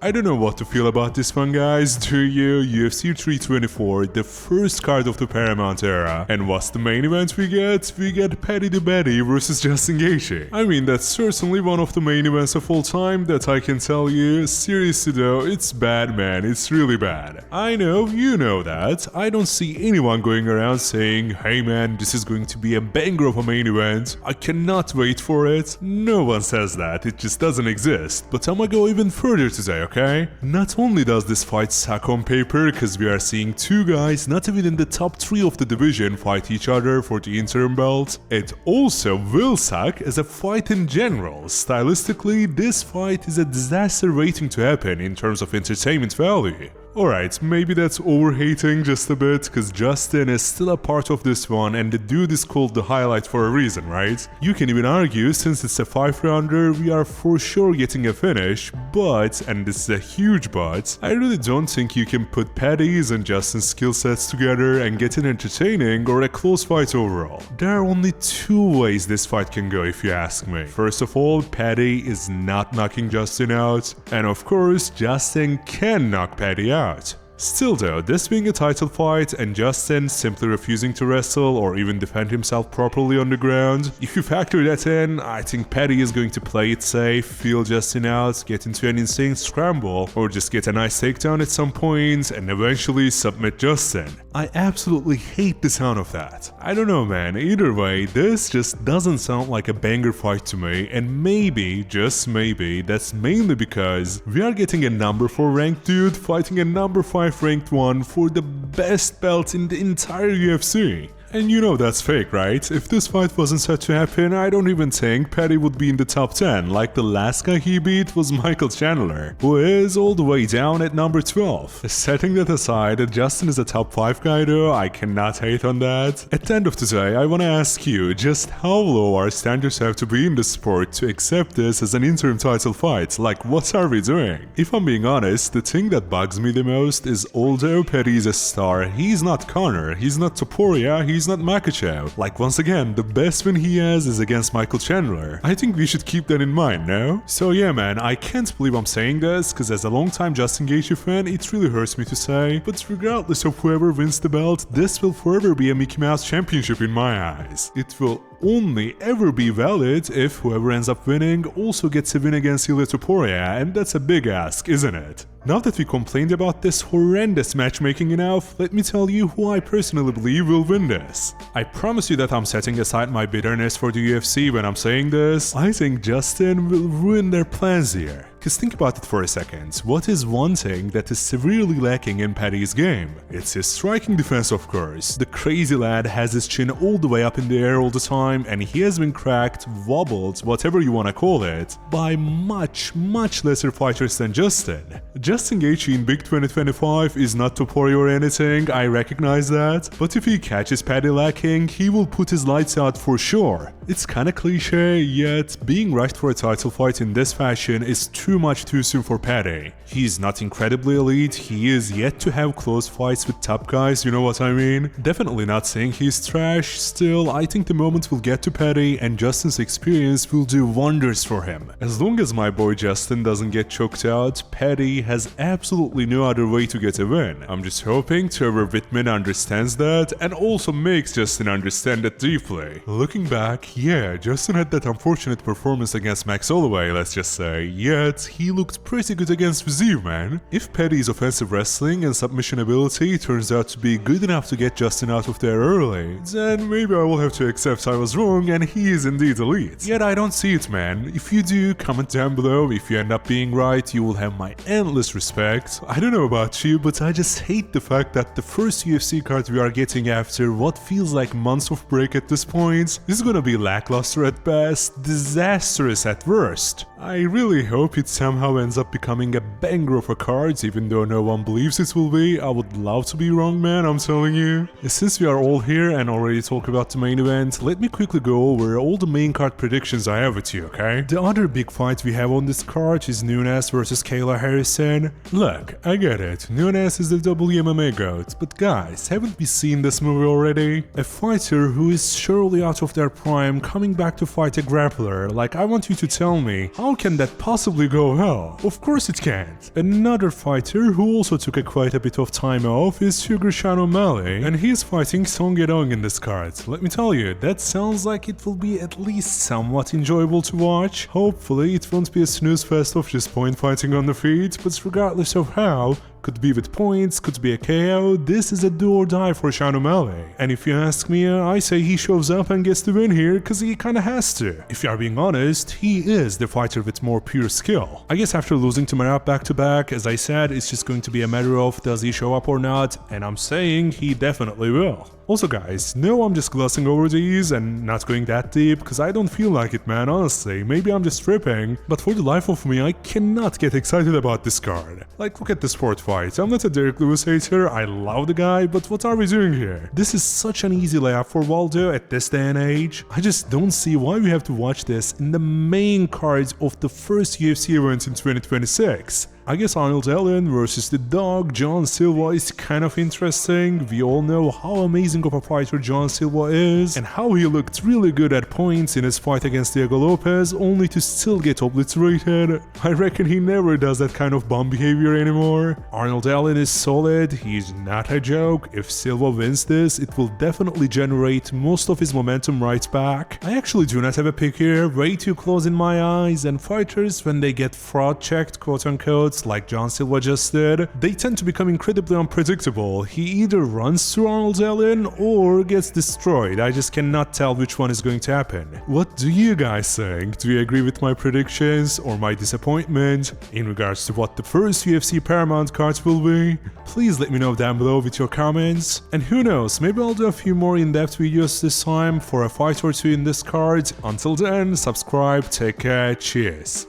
I don't know what to feel about this one, guys, do you? UFC 324, the first card of the Paramount era. And what's the main event we get? We get Paddy the Baddy versus Justin Gaethje. I mean, that's certainly one of the main events of all time, that I can tell you. Seriously though, it's bad, man, it's really bad. I know, you know that. I don't see anyone going around saying, hey man, this is going to be a banger of a main event. I cannot wait for it. No one says that, it just doesn't exist. But I'm gonna go even further today, okay? Not only does this fight suck on paper, because we are seeing two guys not even in the top 3 of the division fight each other for the interim belt, it also will suck as a fight in general. Stylistically, this fight is a disaster waiting to happen in terms of entertainment value. Alright, maybe that's overhating just a bit, cause Justin is still a part of this one and the dude is called the highlight for a reason, right? You can even argue, since it's a 5-rounder, we are for sure getting a finish, but, and this is a huge but, I really don't think you can put Paddy's and Justin's skill sets together and get an entertaining or a close fight overall. There are only 2 ways this fight can go if you ask me. First of all, Paddy is not knocking Justin out, and of course, Justin can knock Paddy out. Still though, this being a title fight and Justin simply refusing to wrestle or even defend himself properly on the ground, if you factor that in, I think Paddy is going to play it safe, feel Justin out, get into an insane scramble, or just get a nice takedown at some point and eventually submit Justin. I absolutely hate the sound of that. I don't know, man, either way, this just doesn't sound like a banger fight to me, and maybe, just maybe, that's mainly because we are getting a number 4 ranked dude fighting a number 5 ranked one for the best belt in the entire UFC. And you know that's fake, right? If this fight wasn't set to happen, I don't even think Paddy would be in the top 10, like the last guy he beat was Michael Chandler, who is all the way down at number 12. Setting that aside, Justin is a top 5 guy though, I cannot hate on that. At the end of the day, I wanna ask you, just how low our standards have to be in the sport to accept this as an interim title fight? Like, what are we doing? If I'm being honest, the thing that bugs me the most is although Paddy is a star, he's not Conor, he's not Topuria, he's not Makachev. Like, once again, the best win he has is against Michael Chandler. I think we should keep that in mind, no? So yeah man, I can't believe I'm saying this, cause as a long-time Justin Gaethje fan, it really hurts me to say, but regardless of whoever wins the belt, this will forever be a Mickey Mouse championship in my eyes. It will only ever be valid if whoever ends up winning also gets a win against Ilia Topuria, and that's a big ask, isn't it? Now that we complained about this horrendous matchmaking enough, let me tell you who I personally believe will win this. I promise you that I'm setting aside my bitterness for the UFC when I'm saying this. I think Justin will ruin their plans here. Cause think about it for a second, what is one thing that is severely lacking in Paddy's game? It's his striking defense, of course. The crazy lad has his chin all the way up in the air all the time, and he has been cracked, wobbled, whatever you wanna call it, by much lesser fighters than Justin. Justin Gaethje in Big 2025 is not Topuria or anything, I recognize that, but if he catches Paddy lacking, he will put his lights out for sure. It's kinda cliche, yet being rushed for a title fight in this fashion is too much too soon for Paddy. He's not incredibly elite, he is yet to have close fights with top guys, you know what I mean? Definitely not saying he's trash, still I think the moment will get to Paddy and Justin's experience will do wonders for him. As long as my boy Justin doesn't get choked out, Paddy has absolutely no other way to get a win. I'm just hoping Trevor Whitman understands that and also makes Justin understand it deeply. Looking back, yeah, Justin had that unfortunate performance against Max Holloway, let's just say, yet he looked pretty good against Viziev, man. If Paddy's offensive wrestling and submission ability turns out to be good enough to get Justin out of there early, then maybe I will have to accept I was wrong and he is indeed elite. Yet I don't see it, man. If you do, comment down below. If you end up being right, you will have my endless respect. I don't know about you, but I just hate the fact that the first UFC card we are getting after what feels like months of break at this point is gonna be lackluster at best, disastrous at worst. I really hope it somehow ends up becoming a banger of a card, even though no one believes it will be. I would love to be wrong, man, I'm telling you. Since we are all here and already talk about the main event, let me quickly go over all the main card predictions I have with you, okay? The other big fight we have on this card is Nunes versus Kayla Harrison. Look, I get it, Nunes is the WMMA GOAT, but guys, haven't we seen this movie already? A fighter who is surely out of their prime coming back to fight a grappler. Like, I want you to tell me, how how can that possibly go well? Of course it can't. Another fighter who also took quite a bit of time off is Sean O'Malley, and he's fighting Song Yadong in this card. Let me tell you, that sounds like it will be at least somewhat enjoyable to watch. Hopefully it won't be a snooze fest of just point fighting on the feet, but regardless of how, could be with points, could be a KO, this is a do or die for Sean O'Malley. And if you ask me, I say he shows up and gets the win here cause he kinda has to. If you are being honest, he is the fighter with more pure skill. I guess after losing to Marab back to back, as I said, it's just going to be a matter of does he show up or not, and I'm saying he definitely will. Also guys, no, I'm just glossing over these and not going that deep, cause I don't feel like it, man, honestly. Maybe I'm just tripping, but for the life of me, I cannot get excited about this card. Like, look at this sport fight. I'm not a Derek Lewis hater, I love the guy, but what are we doing here? This is such an easy layup for Waldo at this day and age. I just don't see why we have to watch this in the main cards of the first UFC event in 2026. I guess Arnold Allen versus the dog John Silva is kind of interesting. We all know how amazing of a fighter John Silva is and how he looked really good at points in his fight against Diego Lopez, only to still get obliterated. I reckon he never does that kind of bum behavior anymore. Arnold Allen is solid, he's not a joke. If Silva wins this, it will definitely generate most of his momentum right back. I actually do not have a pick here, way too close in my eyes, and fighters, when they get fraud checked quote unquote, like John Silva just did, they tend to become incredibly unpredictable. He either runs through Arnold Allen or gets destroyed. I just cannot tell which one is going to happen. What do you guys think? Do you agree with my predictions or my disappointment in regards to what the first UFC Paramount cards will be? Please let me know down below with your comments. And who knows, maybe I'll do a few more in-depth videos this time for a fight or two in this card. Until then, subscribe, take care, cheers.